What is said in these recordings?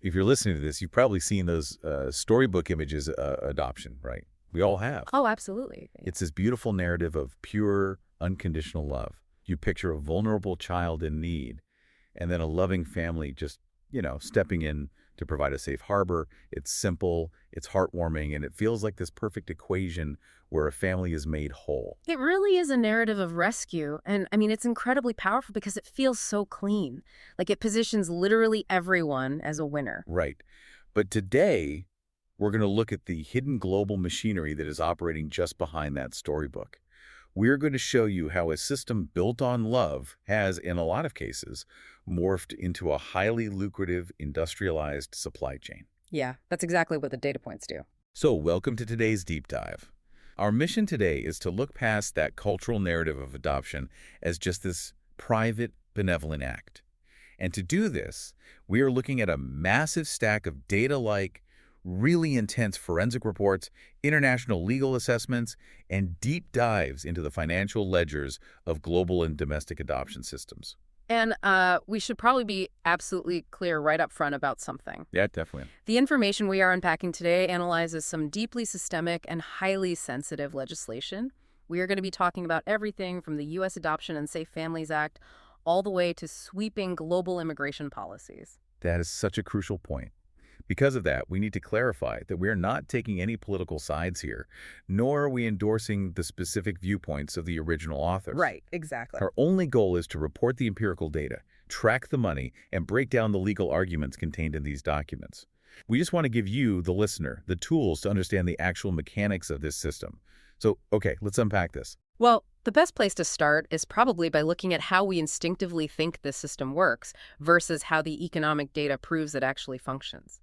if you're listening to this, you've probably seen those storybook images adoption, right? We all have. Oh, absolutely. It's this beautiful narrative of pure, unconditional love. You picture a vulnerable child in need, and then a loving family just, stepping in to provide a safe harbor. It's simple, it's heartwarming, and it feels like this perfect equation where a family is made whole. It really is a narrative of rescue. And I mean, it's incredibly powerful because it feels so clean. Like it positions literally everyone as a winner. Right. But today, we're going to look at the hidden global machinery that is operating just behind that storybook. We're going to show you how a system built on love has, in a lot of cases, morphed into a highly lucrative, industrialized supply chain. Yeah, that's exactly what the data points do. So, welcome to today's deep dive. Our mission today is to look past that cultural narrative of adoption as just this private, benevolent act. And to do this, we are looking at a massive stack of data like really intense forensic reports, international legal assessments, and deep dives into the financial ledgers of global and domestic adoption systems. And we should probably be absolutely clear right up front about something. Yeah, definitely. The information we are unpacking today analyzes some deeply systemic and highly sensitive legislation. We are going to be talking about everything from the U.S. Adoption and Safe Families Act all the way to sweeping global immigration policies. That is such a crucial point. Because of that, we need to clarify that we are not taking any political sides here, nor are we endorsing the specific viewpoints of the original authors. Right, exactly. Our only goal is to report the empirical data, track the money, and break down the legal arguments contained in these documents. We just want to give you, the listener, the tools to understand the actual mechanics of this system. So, okay, let's unpack this. Well, the best place to start is probably by looking at how we instinctively think this system works versus how the economic data proves it actually functions.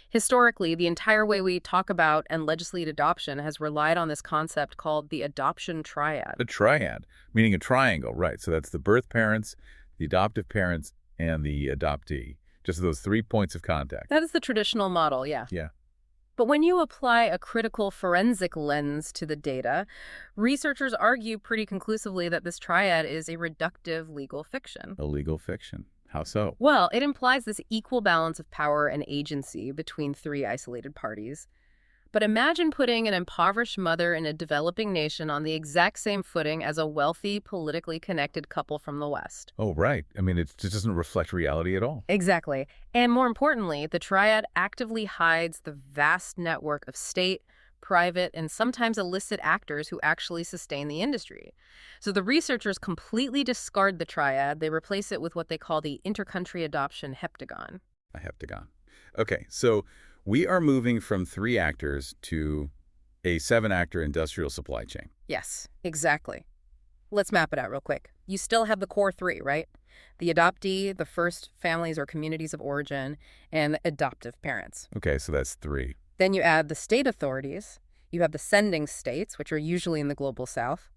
Historically, the entire way we talk about and legislate adoption has relied on this concept called the adoption triad. A triad, meaning a triangle, right? So that's the birth parents, the adoptive parents, and the adoptee. Just those 3 points of contact. That is the traditional model, yeah. Yeah. But when you apply a critical forensic lens to the data, researchers argue pretty conclusively that this triad is a reductive legal fiction. A legal fiction. How so? Well, it implies this equal balance of power and agency between three isolated parties. But imagine putting an impoverished mother in a developing nation on the exact same footing as a wealthy, politically connected couple from the West. Oh, right. I mean, it just doesn't reflect reality at all. Exactly. And more importantly, the triad actively hides the vast network of state, private, and sometimes illicit actors who actually sustain the industry. So the researchers completely discard the triad. They replace it with what they call the intercountry adoption heptagon. A heptagon. Okay, so we are moving from 3 actors to a 7-actor industrial supply chain. Yes, exactly. Let's map it out real quick. You still have the core 3, right? The adoptee, the first families or communities of origin, and the adoptive parents. Okay, so that's 3. Then you add the state authorities. You have the sending states, which are usually in the global south.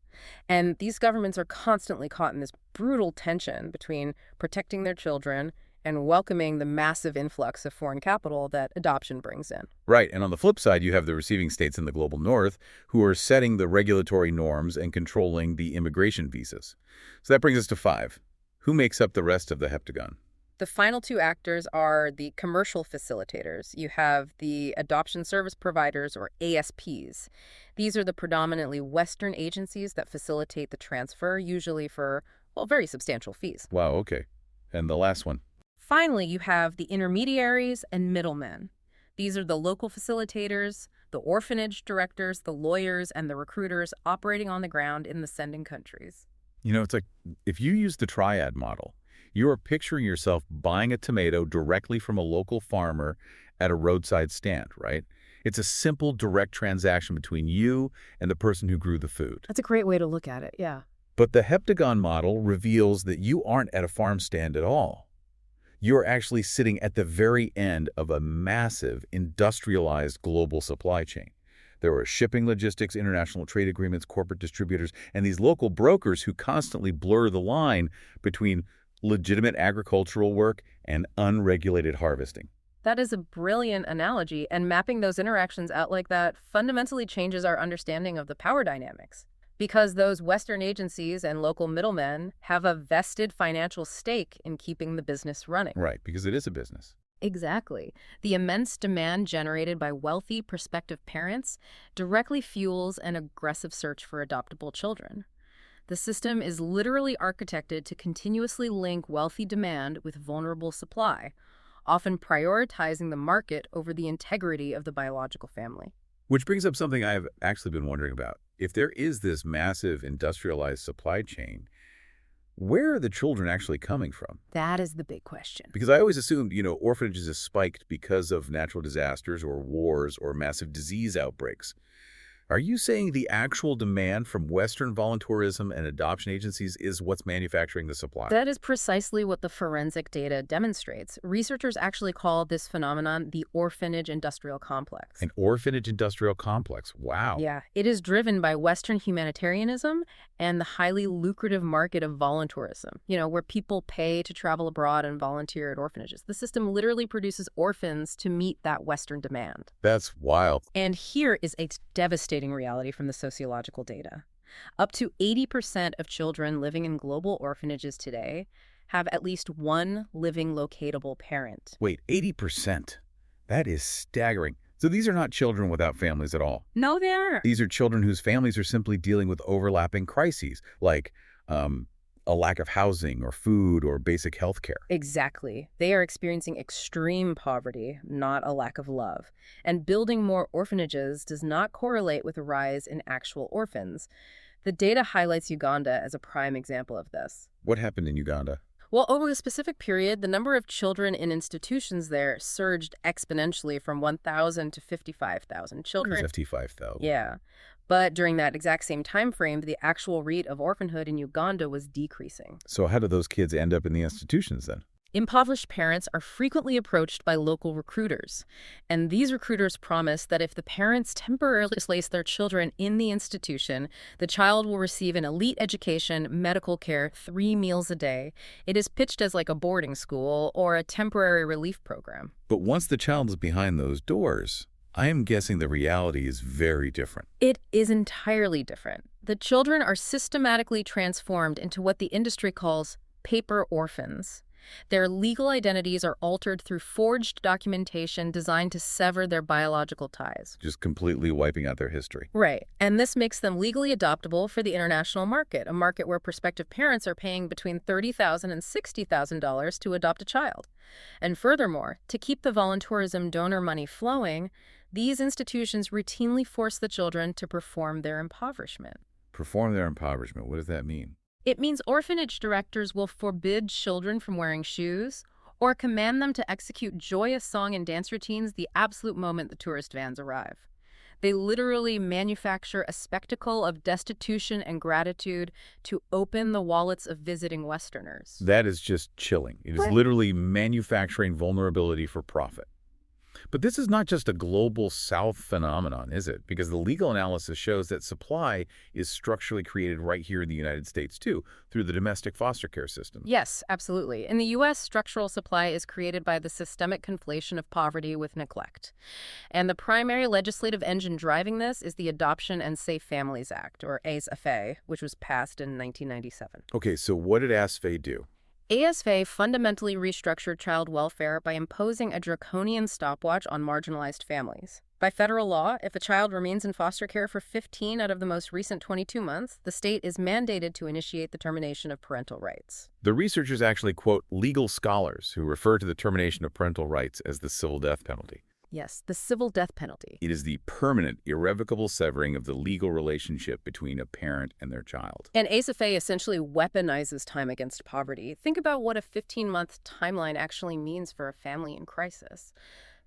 And these governments are constantly caught in this brutal tension between protecting their children and welcoming the massive influx of foreign capital that adoption brings in. Right, and on the flip side, you have the receiving states in the global north who are setting the regulatory norms and controlling the immigration visas. So that brings us to 5. Who makes up the rest of the heptagon? The final 2 actors are the commercial facilitators. You have the adoption service providers, or ASPs. These are the predominantly Western agencies that facilitate the transfer, usually for, well, very substantial fees. Wow, okay. And the last one? Finally, you have the intermediaries and middlemen. These are the local facilitators, the orphanage directors, the lawyers, and the recruiters operating on the ground in the sending countries. You know, it's like if you use the triad model, you are picturing yourself buying a tomato directly from a local farmer at a roadside stand, right? It's a simple, direct transaction between you and the person who grew the food. That's a great way to look at it, yeah. But the heptagon model reveals that you aren't at a farm stand at all. You're actually sitting at the very end of a massive, industrialized global supply chain. There are shipping logistics, international trade agreements, corporate distributors, and these local brokers who constantly blur the line between legitimate agricultural work and unregulated harvesting. That is a brilliant analogy, and mapping those interactions out like that fundamentally changes our understanding of the power dynamics. Because those Western agencies and local middlemen have a vested financial stake in keeping the business running. Right, because it is a business. Exactly. The immense demand generated by wealthy prospective parents directly fuels an aggressive search for adoptable children. The system is literally architected to continuously link wealthy demand with vulnerable supply, often prioritizing the market over the integrity of the biological family. Which brings up something I've actually been wondering about. If there is this massive industrialized supply chain, where are the children actually coming from? That is the big question. Because I always assumed, orphanages have spiked because of natural disasters or wars or massive disease outbreaks. Are you saying the actual demand from Western volunteerism and adoption agencies is what's manufacturing the supply? That is precisely what the forensic data demonstrates. Researchers actually call this phenomenon the orphanage industrial complex. An orphanage industrial complex. Wow. Yeah, it is driven by Western humanitarianism and the highly lucrative market of volunteerism, where people pay to travel abroad and volunteer at orphanages. The system literally produces orphans to meet that Western demand. That's wild. And here is a devastating reality from the sociological data. Up to 80% of children living in global orphanages today have at least one living locatable parent. Wait, 80%? That is staggering. So these are not children without families at all. No, they aren't. These are children whose families are simply dealing with overlapping crises, like a lack of housing or food or basic health care. Exactly. They are experiencing extreme poverty, not a lack of love. And building more orphanages does not correlate with a rise in actual orphans. The data highlights Uganda as a prime example of this. What happened in Uganda? Well, over a specific period, the number of children in institutions there surged exponentially from 1,000 to 55,000 children. What is FT5000? Yeah. But during that exact same time frame, the actual rate of orphanhood in Uganda was decreasing. So how do those kids end up in the institutions then? Impoverished parents are frequently approached by local recruiters, and these recruiters promise that if the parents temporarily place their children in the institution, the child will receive an elite education, medical care, 3 meals a day. It is pitched as like a boarding school or a temporary relief program. But once the child is behind those doors, I am guessing the reality is very different. It is entirely different. The children are systematically transformed into what the industry calls paper orphans. Their legal identities are altered through forged documentation designed to sever their biological ties. Just completely wiping out their history. Right. And this makes them legally adoptable for the international market, a market where prospective parents are paying between $30,000 and $60,000 to adopt a child. And furthermore, to keep the volunteerism donor money flowing, these institutions routinely force the children to perform their impoverishment. Perform their impoverishment. What does that mean? It means orphanage directors will forbid children from wearing shoes or command them to execute joyous song and dance routines the absolute moment the tourist vans arrive. They literally manufacture a spectacle of destitution and gratitude to open the wallets of visiting Westerners. That is just chilling. It is literally manufacturing vulnerability for profit. But this is not just a global South phenomenon, is it? Because the legal analysis shows that supply is structurally created right here in the United States, too, through the domestic foster care system. Yes, absolutely. In the U.S., structural supply is created by the systemic conflation of poverty with neglect. And the primary legislative engine driving this is the Adoption and Safe Families Act, or ASFA, which was passed in 1997. Okay, so what did ASFA do? ASFA fundamentally restructured child welfare by imposing a draconian stopwatch on marginalized families. By federal law, if a child remains in foster care for 15 out of the most recent 22 months, the state is mandated to initiate the termination of parental rights. The researchers actually quote legal scholars who refer to the termination of parental rights as the civil death penalty. Yes, the civil death penalty. It is the permanent, irrevocable severing of the legal relationship between a parent and their child. And ASFA essentially weaponizes time against poverty. Think about what a 15-month timeline actually means for a family in crisis.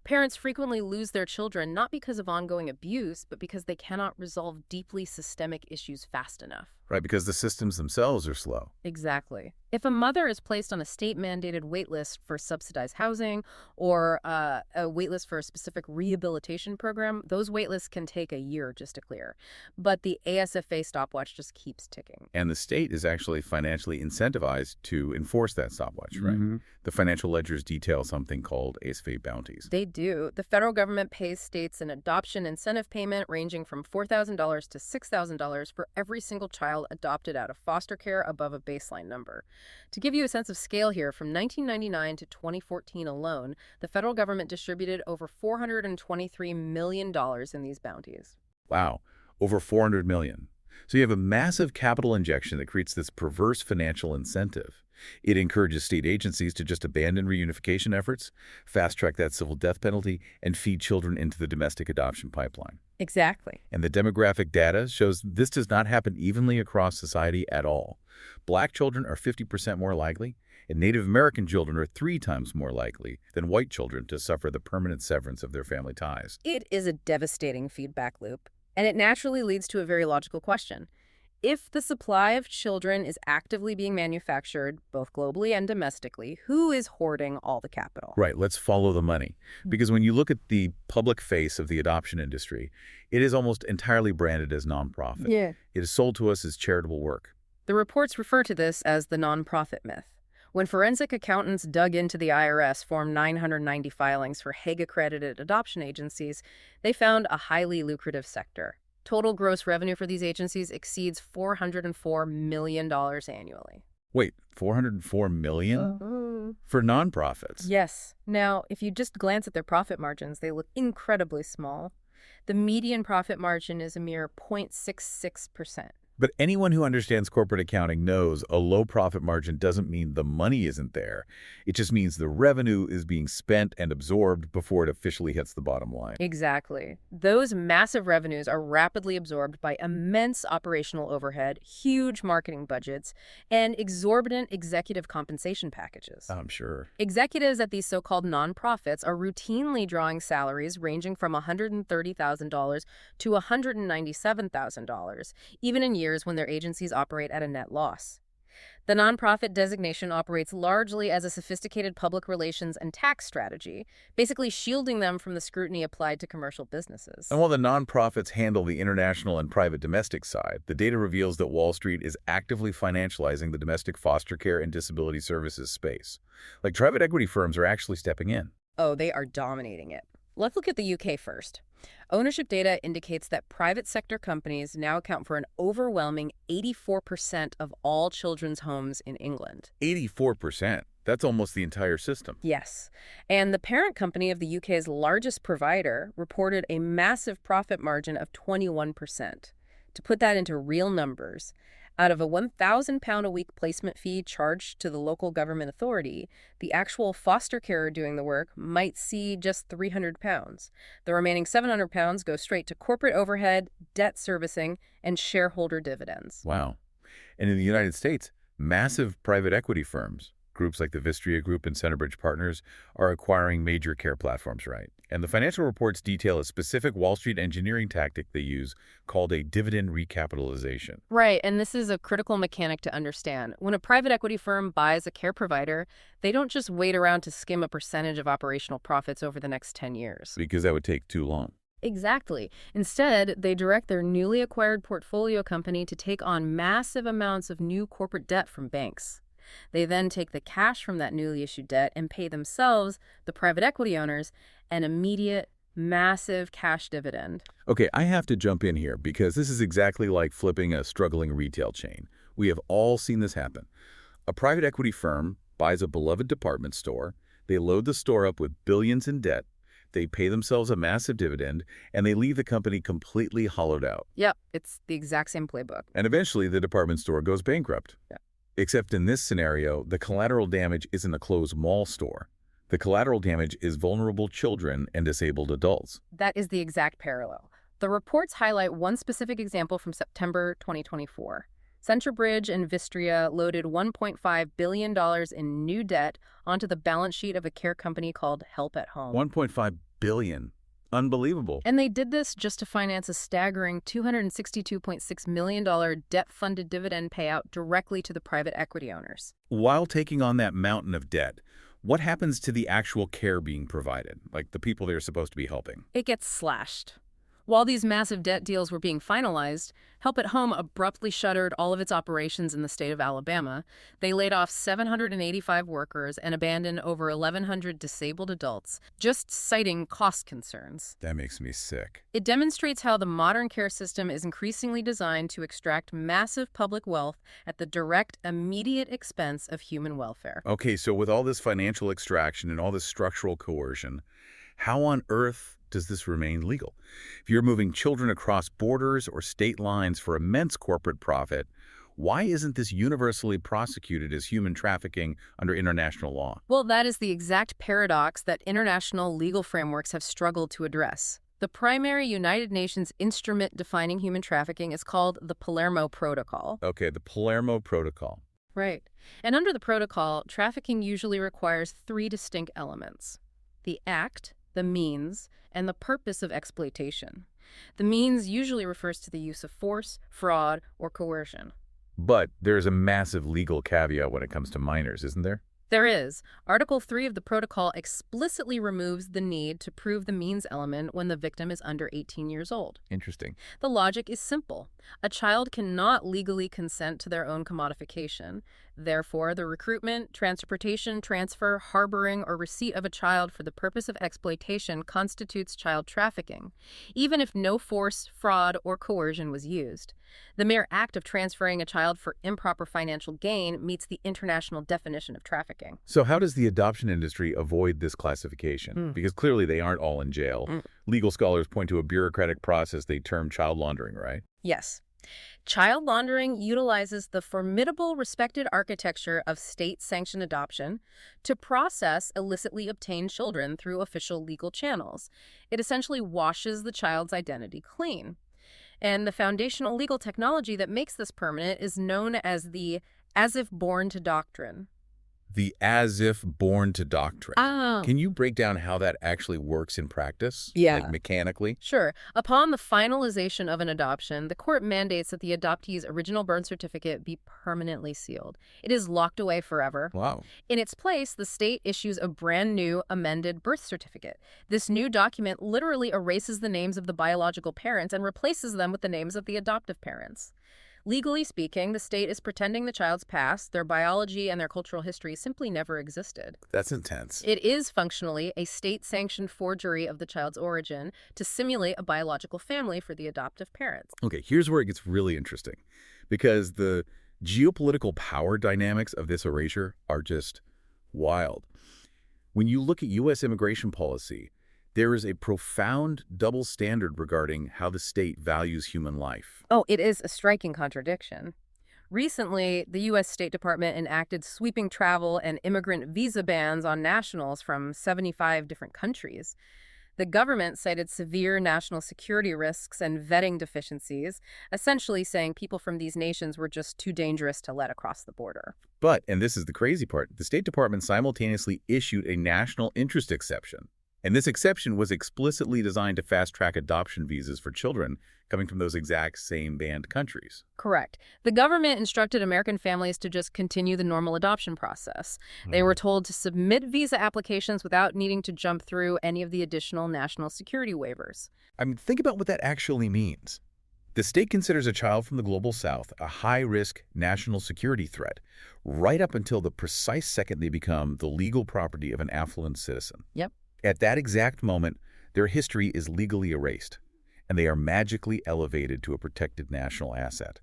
Parents frequently lose their children not because of ongoing abuse, but because they cannot resolve deeply systemic issues fast enough. Right, because the systems themselves are slow. Exactly. If a mother is placed on a state-mandated waitlist for subsidized housing or a waitlist for a specific rehabilitation program, those waitlists can take a year just to clear. But the ASFA stopwatch just keeps ticking. And the state is actually financially incentivized to enforce that stopwatch, right? Mm-hmm. The financial ledgers detail something called ASFA bounties. They do. The federal government pays states an adoption incentive payment ranging from $4,000 to $6,000 for every single child adopted out of foster care above a baseline number. To give you a sense of scale here, from 1999 to 2014 alone, the federal government distributed over $423 million in these bounties. Wow, over 400 million. So you have a massive capital injection that creates this perverse financial incentive. It encourages state agencies to just abandon reunification efforts, fast-track that civil death penalty, and feed children into the domestic adoption pipeline. Exactly. And the demographic data shows this does not happen evenly across society at all. Black children are 50% more likely, and Native American children are 3 times more likely than white children to suffer the permanent severance of their family ties. It is a devastating feedback loop, and it naturally leads to a very logical question. If the supply of children is actively being manufactured, both globally and domestically, who is hoarding all the capital? Right, let's follow the money. Because when you look at the public face of the adoption industry, it is almost entirely branded as nonprofit. Yeah. It is sold to us as charitable work. The reports refer to this as the nonprofit myth. When forensic accountants dug into the IRS Form 990 filings for Hague-accredited adoption agencies, they found a highly lucrative sector. Total gross revenue for these agencies exceeds $404 million annually. Wait, 404 million? For nonprofits? Yes. Now, if you just glance at their profit margins, they look incredibly small. The median profit margin is a mere 0.66%. But anyone who understands corporate accounting knows a low profit margin doesn't mean the money isn't there. It just means the revenue is being spent and absorbed before it officially hits the bottom line. Exactly. Those massive revenues are rapidly absorbed by immense operational overhead, huge marketing budgets, and exorbitant executive compensation packages. I'm sure. Executives at these so-called nonprofits are routinely drawing salaries ranging from $130,000 to $197,000, even in years when their agencies operate at a net loss. The nonprofit designation operates largely as a sophisticated public relations and tax strategy, basically shielding them from the scrutiny applied to commercial businesses. And while the nonprofits handle the international and private domestic side, the data reveals that Wall Street is actively financializing the domestic foster care and disability services space. Like private equity firms are actually stepping in. Oh, they are dominating it. Let's look at the UK first. Ownership data indicates that private sector companies now account for an overwhelming 84% of all children's homes in England. 84%. That's almost the entire system. Yes. And the parent company of the UK's largest provider reported a massive profit margin of 21%. To put that into real numbers, out of a £1,000-a-week placement fee charged to the local government authority, the actual foster carer doing the work might see just £300. The remaining £700 go straight to corporate overhead, debt servicing, and shareholder dividends. Wow. And in the United States, massive private equity firms, groups like the Vistria Group and Centerbridge Partners, are acquiring major care platforms, right? And the financial reports detail a specific Wall Street engineering tactic they use called a dividend recapitalization. Right, and this is a critical mechanic to understand. When a private equity firm buys a care provider, they don't just wait around to skim a percentage of operational profits over the next 10 years. Because that would take too long. Exactly. Instead, they direct their newly acquired portfolio company to take on massive amounts of new corporate debt from banks. They then take the cash from that newly issued debt and pay themselves, the private equity owners, an immediate, massive cash dividend. Okay, I have to jump in here because this is exactly like flipping a struggling retail chain. We have all seen this happen. A private equity firm buys a beloved department store, they load the store up with billions in debt, they pay themselves a massive dividend, and they leave the company completely hollowed out. Yep, it's the exact same playbook. And eventually the department store goes bankrupt. Yeah. Except in this scenario, the collateral damage isn't a closed mall store. The collateral damage is vulnerable children and disabled adults. That is the exact parallel. The reports highlight one specific example from September 2024. Centerbridge and Vistria loaded $1.5 billion in new debt onto the balance sheet of a care company called Help at Home. $1.5 billion. Unbelievable. And they did this just to finance a staggering $262.6 million debt-funded dividend payout directly to the private equity owners. While taking on that mountain of debt, what happens to the actual care being provided, like the people they're supposed to be helping? It gets slashed. While these massive debt deals were being finalized, Help at Home abruptly shuttered all of its operations in the state of Alabama. They laid off 785 workers and abandoned over 1,100 disabled adults, just citing cost concerns. That makes me sick. It demonstrates how the modern care system is increasingly designed to extract massive public wealth at the direct, immediate expense of human welfare. Okay, so with all this financial extraction and all this structural coercion, how on earth does this remain legal? If you're moving children across borders or state lines for immense corporate profit, why isn't this universally prosecuted as human trafficking under international law? Well, that is the exact paradox that international legal frameworks have struggled to address. The primary United Nations instrument defining human trafficking is called the Palermo Protocol. Okay, the Palermo Protocol. Right. And under the protocol, trafficking usually requires three distinct elements: the act, the means, and the purpose of exploitation. The means usually refers to the use of force, fraud, or coercion. But there's a massive legal caveat when it comes to minors, isn't there? There is. Article 3 of the protocol explicitly removes the need to prove the means element when the victim is under 18 years old. Interesting. The logic is simple. A child cannot legally consent to their own commodification. Therefore, the recruitment, transportation, transfer, harboring, or receipt of a child for the purpose of exploitation constitutes child trafficking, even if no force, fraud, or coercion was used. The mere act of transferring a child for improper financial gain meets the international definition of trafficking. So how does the adoption industry avoid this classification? Because clearly they aren't all in jail. Legal scholars point to a bureaucratic process they term child laundering, right? Yes. Child laundering utilizes the formidable respected architecture of state-sanctioned adoption to process illicitly obtained children through official legal channels. It essentially washes the child's identity clean. And the foundational legal technology that makes this permanent is known as the as-if-born-to doctrine. The as-if-born-to doctrine. Oh. Can you break down how that actually works in practice? Yeah. Like mechanically? Sure. Upon the finalization of an adoption, the court mandates that the adoptee's original birth certificate be permanently sealed. It is locked away forever. Wow. In its place, the state issues a brand new amended birth certificate. This new document literally erases the names of the biological parents and replaces them with the names of the adoptive parents. Legally speaking, the state is pretending the child's past, their biology, and their cultural history simply never existed. That's intense. It is functionally a state-sanctioned forgery of the child's origin to simulate a biological family for the adoptive parents. Okay, here's where it gets really interesting, because the geopolitical power dynamics of this erasure are just wild. When you look at U.S. immigration policy, there is a profound double standard regarding how the state values human life. Oh, it is a striking contradiction. Recently, the U.S. State Department enacted sweeping travel and immigrant visa bans on nationals from 75 different countries. The government cited severe national security risks and vetting deficiencies, essentially saying people from these nations were just too dangerous to let across the border. But, and this is the crazy part, the State Department simultaneously issued a national interest exception. And this exception was explicitly designed to fast-track adoption visas for children coming from those exact same banned countries. Correct. The government instructed American families to just continue the normal adoption process. They were told to submit visa applications without needing to jump through any of the additional national security waivers. I mean, think about what that actually means. The state considers a child from the global south a high-risk national security threat, right up until the precise second they become the legal property of an affluent citizen. Yep. At that exact moment, their history is legally erased, and they are magically elevated to a protected national asset.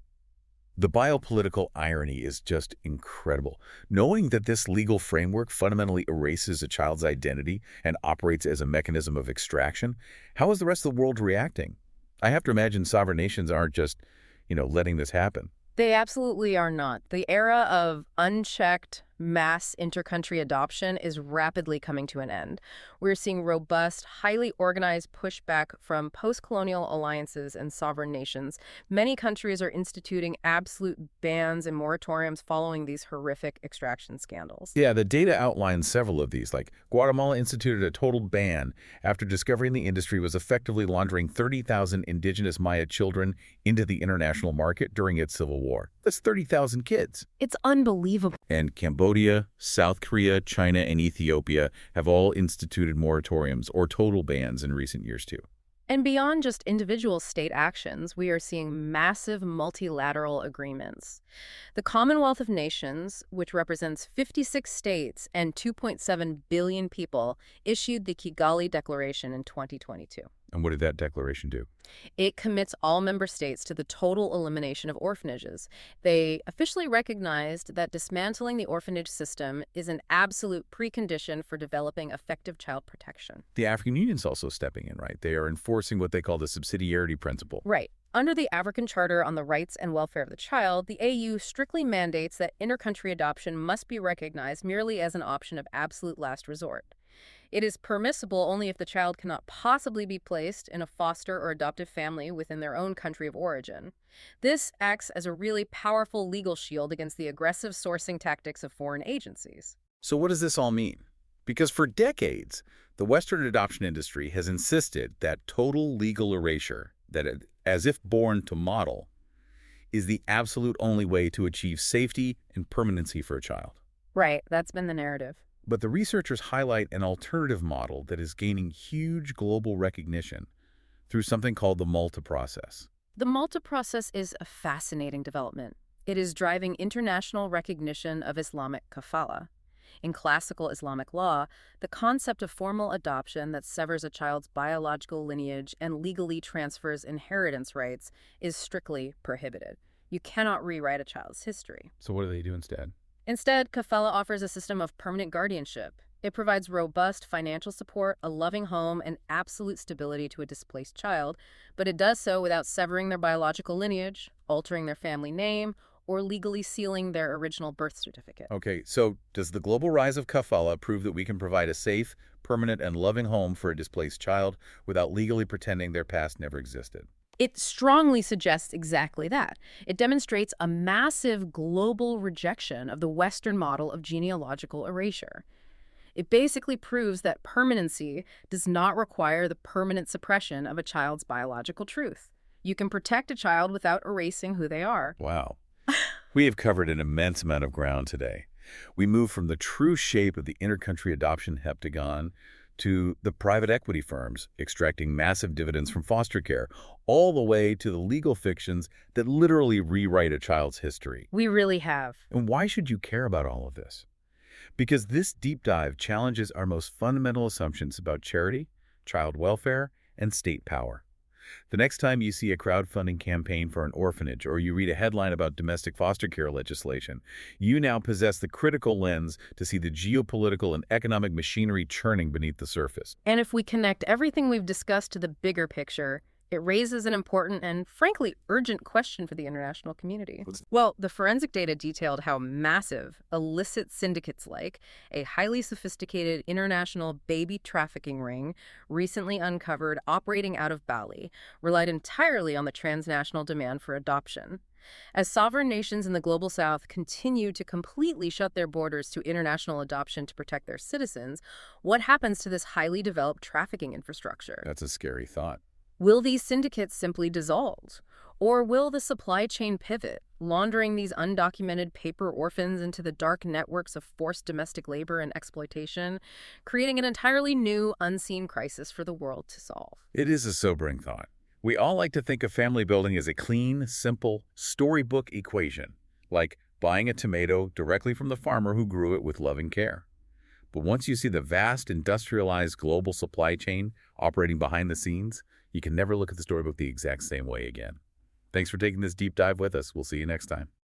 The biopolitical irony is just incredible. Knowing that this legal framework fundamentally erases a child's identity and operates as a mechanism of extraction, how is the rest of the world reacting? I have to imagine sovereign nations aren't just, letting this happen. They absolutely are not. The era of unchecked mass intercountry adoption is rapidly coming to an end. We're seeing robust, highly organized pushback from post-colonial alliances and sovereign nations. Many countries are instituting absolute bans and moratoriums following these horrific extraction scandals. Yeah, the data outlines several of these, like Guatemala instituted a total ban after discovering the industry was effectively laundering 30,000 indigenous Maya children into the international market during its civil war. That's 30,000 kids. It's unbelievable. And Cambodia, South Korea, China, and Ethiopia have all instituted moratoriums or total bans in recent years, too. And beyond just individual state actions, we are seeing massive multilateral agreements. The Commonwealth of Nations, which represents 56 states and 2.7 billion people, issued the Kigali Declaration in 2022. And what did that declaration do? It commits all member states to the total elimination of orphanages. They officially recognized that dismantling the orphanage system is an absolute precondition for developing effective child protection. The African Union's also stepping in, right? They are enforcing what they call the subsidiarity principle. Right. Under the African Charter on the Rights and Welfare of the Child, the AU strictly mandates that inter-country adoption must be recognized merely as an option of absolute last resort. It is permissible only if the child cannot possibly be placed in a foster or adoptive family within their own country of origin. This acts as a really powerful legal shield against the aggressive sourcing tactics of foreign agencies. So what does this all mean? Because for decades, the Western adoption industry has insisted that total legal erasure, as if born to model, is the absolute only way to achieve safety and permanency for a child. Right, that's been the narrative. But the researchers highlight an alternative model that is gaining huge global recognition through something called the Malta process. The Malta process is a fascinating development. It is driving international recognition of Islamic kafala. In classical Islamic law, the concept of formal adoption that severs a child's biological lineage and legally transfers inheritance rights is strictly prohibited. You cannot rewrite a child's history. So what do they do instead? Instead, kafala offers a system of permanent guardianship. It provides robust financial support, a loving home, and absolute stability to a displaced child, but it does so without severing their biological lineage, altering their family name, or legally sealing their original birth certificate. Okay, so does the global rise of kafala prove that we can provide a safe, permanent, and loving home for a displaced child without legally pretending their past never existed? It strongly suggests exactly that. It demonstrates a massive global rejection of the Western model of genealogical erasure. It basically proves that permanency does not require the permanent suppression of a child's biological truth. You can protect a child without erasing who they are. Wow. We have covered an immense amount of ground today. We moved from the true shape of the intercountry adoption heptagon to the private equity firms extracting massive dividends from foster care, all the way to the legal fictions that literally rewrite a child's history. We really have. And why should you care about all of this? Because this deep dive challenges our most fundamental assumptions about charity, child welfare, and state power. The next time you see a crowdfunding campaign for an orphanage or you read a headline about domestic foster care legislation, you now possess the critical lens to see the geopolitical and economic machinery churning beneath the surface. And if we connect everything we've discussed to the bigger picture, it raises an important and, frankly, urgent question for the international community. Well, the forensic data detailed how massive illicit syndicates like a highly sophisticated international baby trafficking ring recently uncovered operating out of Bali relied entirely on the transnational demand for adoption. As sovereign nations in the global south continue to completely shut their borders to international adoption to protect their citizens, what happens to this highly developed trafficking infrastructure? That's a scary thought. Will these syndicates simply dissolve? Or will the supply chain pivot, laundering these undocumented paper orphans into the dark networks of forced domestic labor and exploitation, creating an entirely new, unseen crisis for the world to solve? It is a sobering thought. We all like to think of family building as a clean, simple, storybook equation, like buying a tomato directly from the farmer who grew it with loving care. But once you see the vast industrialized global supply chain operating behind the scenes, you can never look at the storybook the exact same way again. Thanks for taking this deep dive with us. We'll see you next time.